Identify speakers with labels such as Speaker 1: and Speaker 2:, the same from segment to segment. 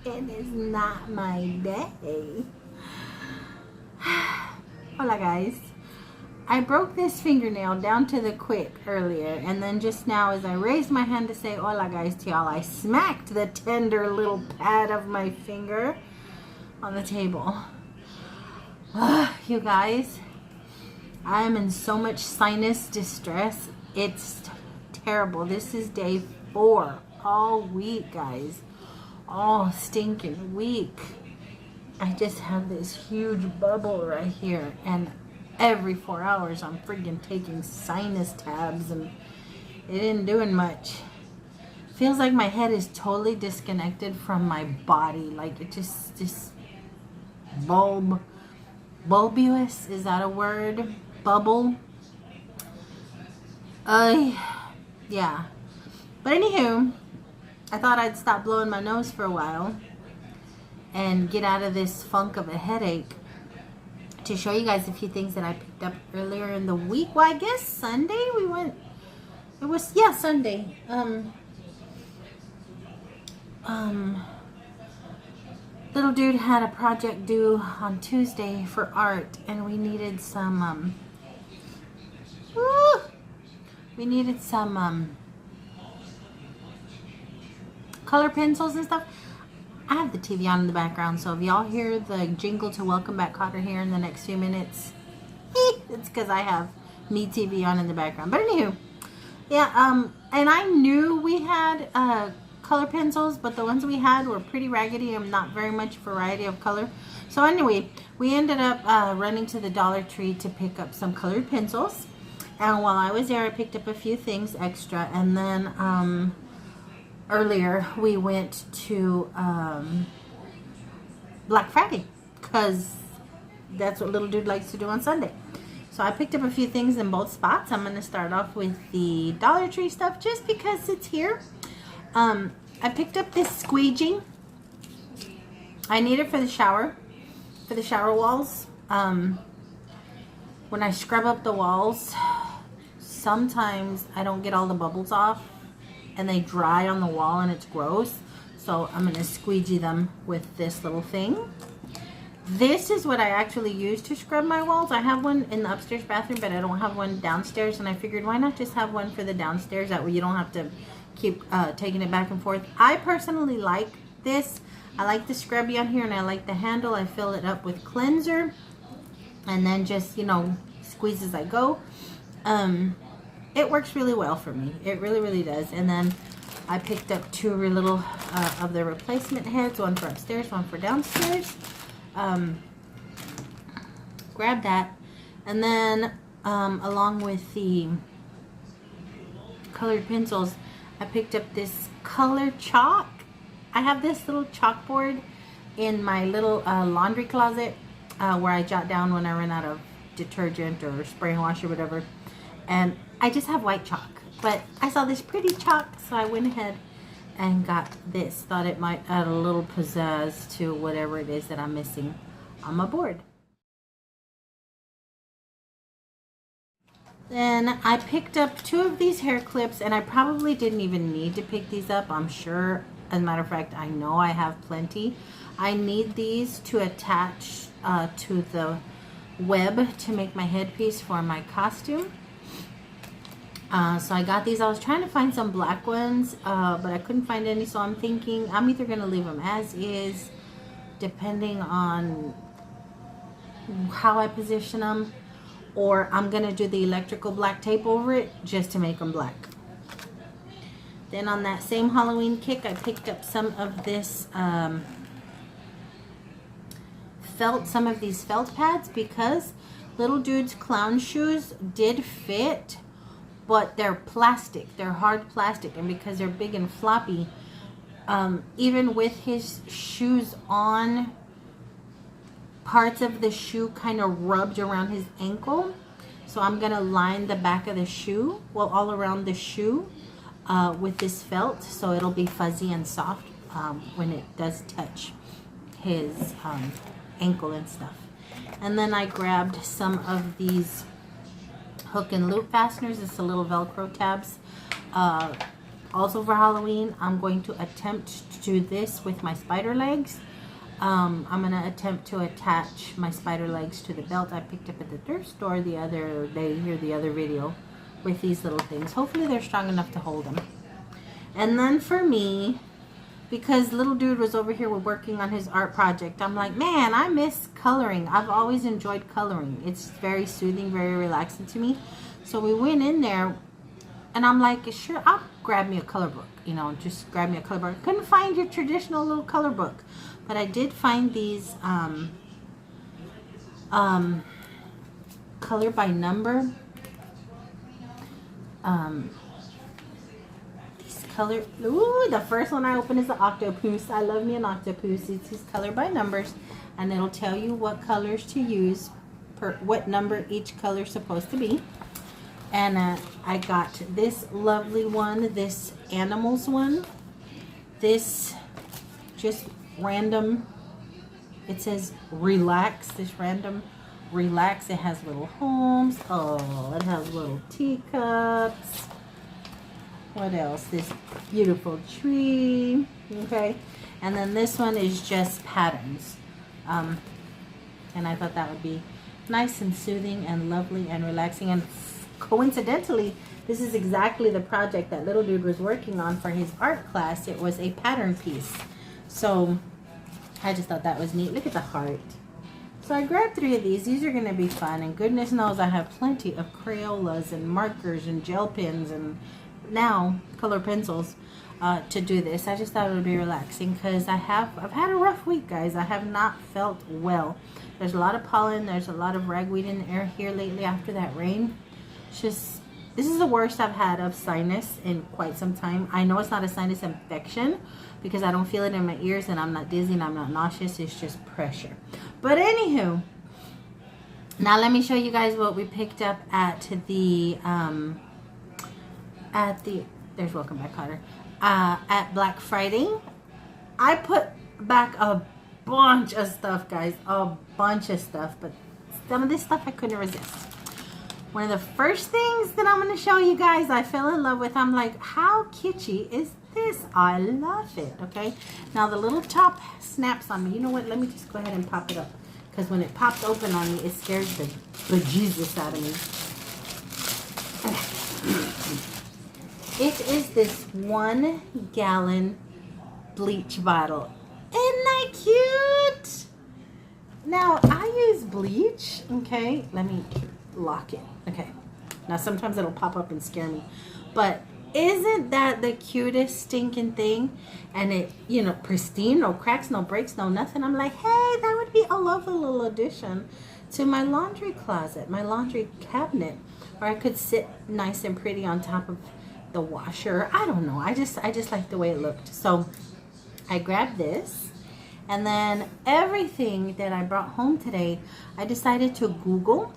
Speaker 1: It is not my day. Hola guys. I broke this fingernail down to the quick earlier, and then just now as I raised my hand to say hola guys to y'all, I smacked the tender little pad of my finger on the table. You guys, I am in so much sinus distress. It's terrible. This is day 4 all week, guys. All stinking week. I just have this huge bubble right here, and every 4 hours I'm freaking taking sinus tabs, and it isn't doing much. Feels like my head is totally disconnected from my body. Like it just bulbous, is that a word? Bubble. Yeah. But anywho, I thought I'd stop blowing my nose for a while and get out of this funk of a headache to show you guys a few things that I picked up earlier in the week. Well, I guess Sunday we went. It was, yeah, Sunday. Little dude had a project due on Tuesday for art, and we needed some color pencils and stuff. I have the TV on in the background, so if y'all hear the jingle to Welcome Back Kotter here in the next few minutes, it's because I have me TV on in the background. But anywho, yeah, and I knew we had color pencils, but the ones we had were pretty raggedy and not very much variety of color. So anyway, we ended up running to the Dollar Tree to pick up some colored pencils. And while I was there, I picked up a few things extra, and then earlier we went to Black Friday, because that's what little dude likes to do on Sunday. So I picked up a few things in both spots. I'm going to start off with the Dollar Tree stuff just because it's here. I picked up this squeegee. I need it for the shower walls. When I scrub up the walls, sometimes I don't get all the bubbles off and they dry on the wall and it's gross. So I'm going to squeegee them with this little thing. This is what I actually use to scrub my walls. I have one in the upstairs bathroom, but I don't have one downstairs, and I figured why not just have one for the downstairs, that way you don't have to keep taking it back and forth. I personally like this. I like the scrubby on here, and I like the handle. I fill it up with cleanser and then just, you know, squeeze as I go. It works really well for me. It really, really does. And then I picked up 2 little of the replacement heads, one for upstairs, one for downstairs. Grab that. And then along with the colored pencils, I picked up this color chalk. I have this little chalkboard in my little laundry closet where I jot down when I run out of detergent or spray and wash or whatever. And I just have white chalk, but I saw this pretty chalk, so I went ahead and got this. Thought it might add a little pizzazz to whatever it is that I'm missing on my board. Then I picked up 2 of these hair clips, and I probably didn't even need to pick these up. I'm sure, as a matter of fact, I know I have plenty. I need these to attach to the web to make my headpiece for my costume. So I got these. I was trying to find some black ones, but I couldn't find any, so I'm thinking I'm either going to leave them as is, depending on how I position them, or I'm going to do the electrical black tape over it just to make them black. Then on that same Halloween kick, I picked up some of this some of these felt pads, because little dude's clown shoes did fit, but they're plastic. They're hard plastic, and because they're big and floppy, even with his shoes on, parts of the shoe kind of rubbed around his ankle. So I'm gonna line the back of the shoe, well, all around the shoe, with this felt, so it'll be fuzzy and soft when it does touch his ankle and stuff. And then I grabbed some of these hook and loop fasteners. It's the little Velcro tabs. Also for Halloween, I'm going to attempt to do this with my spider legs. I'm going to attempt to attach my spider legs to the belt I picked up at the thrift store the other day, or the other video, with these little things. Hopefully they're strong enough to hold them. And then for me, because little dude was over here working on his art project, I'm like, man, I miss coloring. I've always enjoyed coloring. It's very soothing, very relaxing to me. So we went in there, and I'm like, sure, I'll grab me a color book. You know, just grab me a color book. I couldn't find your traditional little color book, but I did find these color by number. These color. Ooh, the first one I opened is the octopus. I love me an octopus. It's his color by numbers, and it'll tell you what colors to use per what number each color is supposed to be. And I got this lovely one, this animals one, this just random, it says relax, this random relax. It has little homes. Oh, it has little teacups. What else? This beautiful tree. Okay. And then this one is just patterns. And I thought that would be nice and soothing and lovely and relaxing. And coincidentally, this is exactly the project that little dude was working on for his art class. It was a pattern piece. So I just thought that was neat. Look at the heart. So I grabbed 3 of these. These are going to be fun. And goodness knows I have plenty of Crayolas and markers and gel pens and now color pencils to do this. I just thought it would be relaxing because I've had a rough week, guys. I have not felt well. There's a lot of pollen. There's a lot of ragweed in the air here lately after that rain. It's just, this is the worst I've had of sinus in quite some time. I know it's not a sinus infection because I don't feel it in my ears, and I'm not dizzy and I'm not nauseous. It's just pressure. But anywho, now let me show you guys what we picked up at the there's welcome back, Carter. At Black Friday. I put back a bunch of stuff, guys, a bunch of stuff, but some of this stuff I couldn't resist. One of the first things that I'm going to show you guys I fell in love with. I'm like, how kitschy is this? I love it. Okay, now the little top snaps on me. You know what, let me just go ahead and pop it up, because when it pops open on me, it scares the bejesus out of me. It is this 1 gallon bleach bottle. Isn't that cute? Now I use bleach. Okay, let me lock it. Okay, now sometimes it'll pop up and scare me, but isn't that the cutest stinking thing? And it, you know, pristine, no cracks, no breaks, no nothing. I'm like, hey, that would be a lovely little addition to my laundry closet, my laundry cabinet, or I could sit nice and pretty on top of the washer. I don't know, I just like the way it looked. So I grabbed this, and then everything that I brought home today, I decided to Google.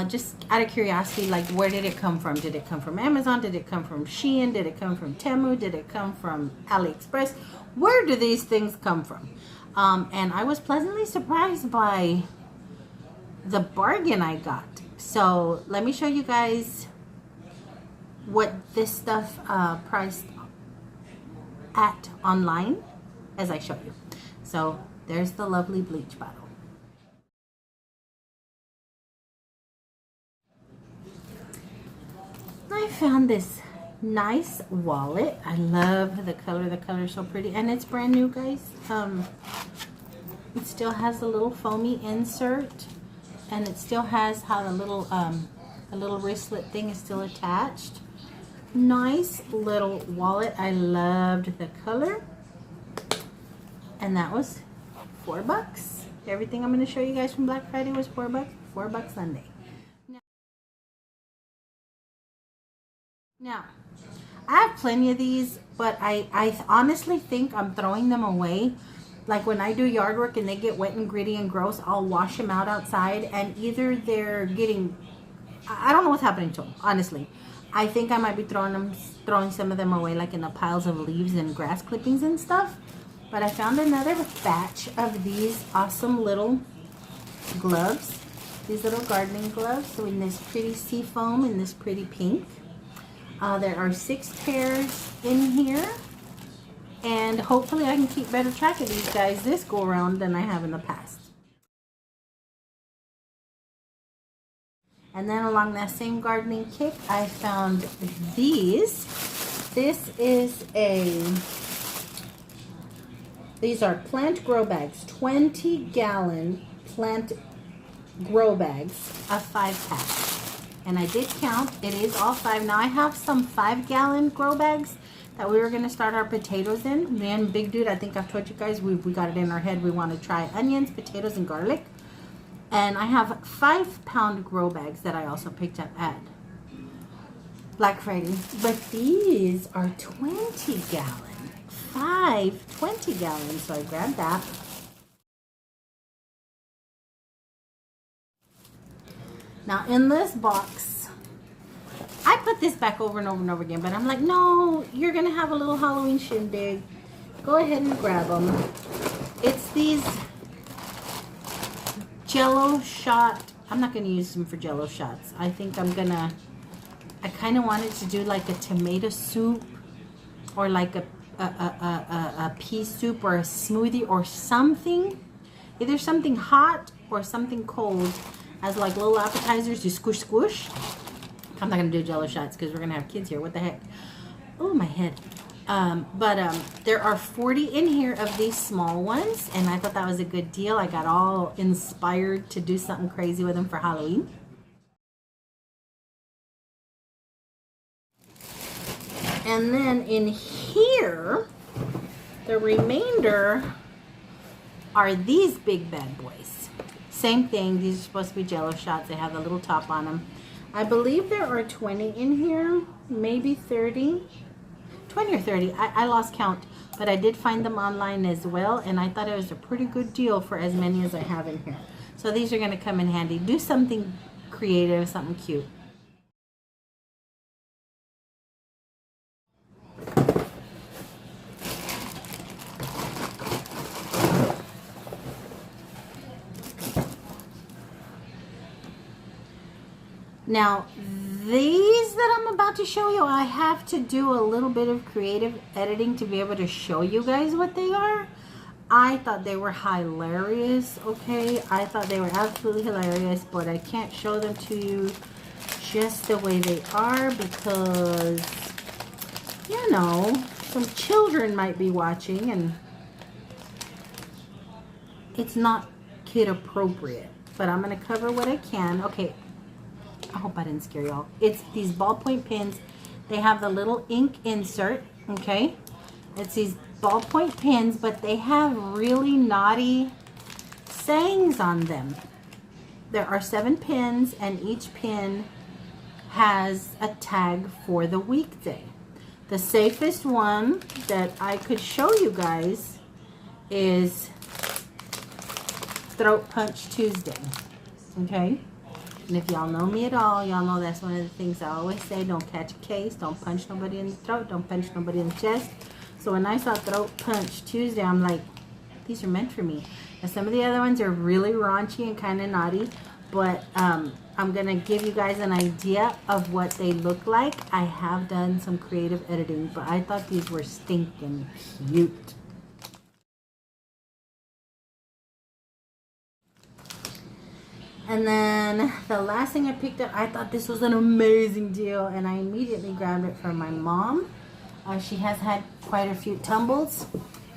Speaker 1: Just out of curiosity, like, where did it come from? Did it come from Amazon? Did it come from Shein? Did it come from Temu? Did it come from AliExpress? Where do these things come from? And I was pleasantly surprised by the bargain I got. So let me show you guys what this stuff priced at online as I show you. So there's the lovely bleach bottle. I found this nice wallet. I love the color. The color is so pretty, and it's brand new, guys. It still has a little foamy insert, and it still has how the little wristlet thing is still attached. Nice little wallet. I loved the color, and that was $4. Everything I'm going to show you guys from Black Friday was $4. $4 Sunday. Now, I have plenty of these, but I honestly think I'm throwing them away. Like when I do yard work and they get wet and gritty and gross, I'll wash them out outside, and either they're getting, I don't know what's happening to them, honestly. I think I might be throwing some of them away, like in the piles of leaves and grass clippings and stuff. But I found another batch of these awesome little gloves, these little gardening gloves. So in this pretty sea foam and this pretty pink. There are 6 pairs in here. And hopefully I can keep better track of these guys this go around than I have in the past. And then along that same gardening kick, I found these. These are plant grow bags, 20-gallon plant grow bags, a 5-pack. And I did count, it is all 5. Now I have some 5-gallon grow bags that we were going to start our potatoes in. Me and Big Dude, I think I've told you guys, we got it in our head. We want to try onions, potatoes, and garlic. And I have 5-pound grow bags that I also picked up at Black Friday. But these are 20-gallon. 20 gallons, so I grabbed that. Now in this box, I put this back over and over and over again, but I'm like, no, you're gonna have a little Halloween shindig. Go ahead and grab them. It's these Jello shot. I'm not gonna use them for Jello shots. I think I kind of wanted to do like a tomato soup or like a pea soup or a smoothie or something, either something hot or something cold as like little appetizers. You squish squish. I'm not gonna do Jello shots because we're gonna have kids here. What the heck? Oh, my head. There are 40 in here of these small ones, and I thought that was a good deal. I got all inspired to do something crazy with them for Halloween. And then in here, the remainder are these big bad boys. Same thing, these are supposed to be Jello shots. They have a little top on them. I believe there are 20 in here, maybe 30. 20 or 30, I lost count. But I did find them online as well, and I thought it was a pretty good deal for as many as I have in here. So these are gonna come in handy. Do something creative, something cute. Now, these that I'm about to show you, I have to do a little bit of creative editing to be able to show you guys what they are. I thought they were hilarious, okay? I thought they were absolutely hilarious, but I can't show them to you just the way they are because, you know, some children might be watching and it's not kid appropriate. But I'm going to cover what I can. Okay. I hope I didn't scare y'all. It's these ballpoint pens. They have the little ink insert, okay? It's these ballpoint pens, but they have really naughty sayings on them. There are 7 pens, and each pen has a tag for the weekday. The safest one that I could show you guys is Throat Punch Tuesday, okay? And if y'all know me at all, y'all know that's one of the things I always say. Don't catch a case. Don't punch nobody in the throat. Don't punch nobody in the chest. So when I saw Throat Punch Tuesday, I'm like, these are meant for me. And some of the other ones are really raunchy and kind of naughty. But I'm going to give you guys an idea of what they look like. I have done some creative editing, but I thought these were stinking cute. And then the last thing I picked up, I thought this was an amazing deal, and I immediately grabbed it from my mom. She has had quite a few tumbles,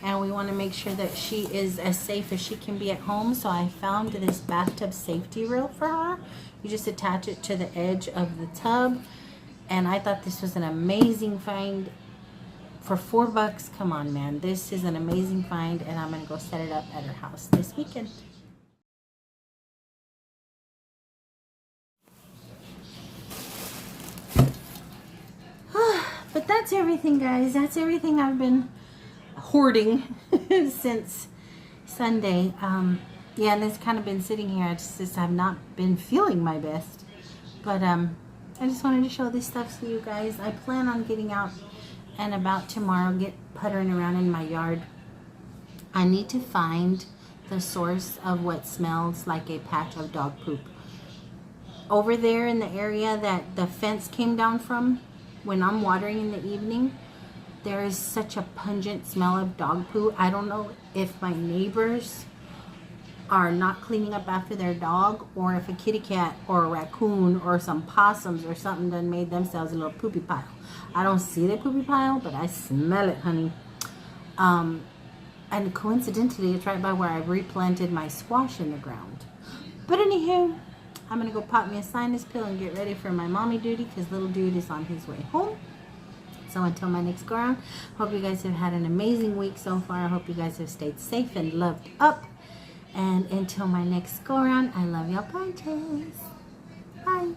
Speaker 1: and we want to make sure that she is as safe as she can be at home. So I found this bathtub safety rail for her. You just attach it to the edge of the tub, and I thought this was an amazing find for $4. Come on, man, this is an amazing find, and I'm gonna go set it up at her house this weekend. But that's everything, guys. That's everything I've been hoarding since Sunday. Yeah, and it's kind of been sitting here. I just have not been feeling my best. But I just wanted to show this stuff to you guys. I plan on getting out and about tomorrow, get puttering around in my yard. I need to find the source of what smells like a patch of dog poop. Over there in the area that the fence came down from, when I'm watering in the evening, there is such a pungent smell of dog poo. I don't know if my neighbors are not cleaning up after their dog, or if a kitty cat or a raccoon or some possums or something done made themselves a little poopy pile. I don't see the poopy pile, but I smell it, honey. And coincidentally, it's right by where I replanted my squash in the ground. But anywho, I'm going to go pop me a sinus pill and get ready for my mommy duty, because little dude is on his way home. So until my next go around, hope you guys have had an amazing week so far. I hope you guys have stayed safe and loved up. And until my next go around, I love y'all bunches. Bye.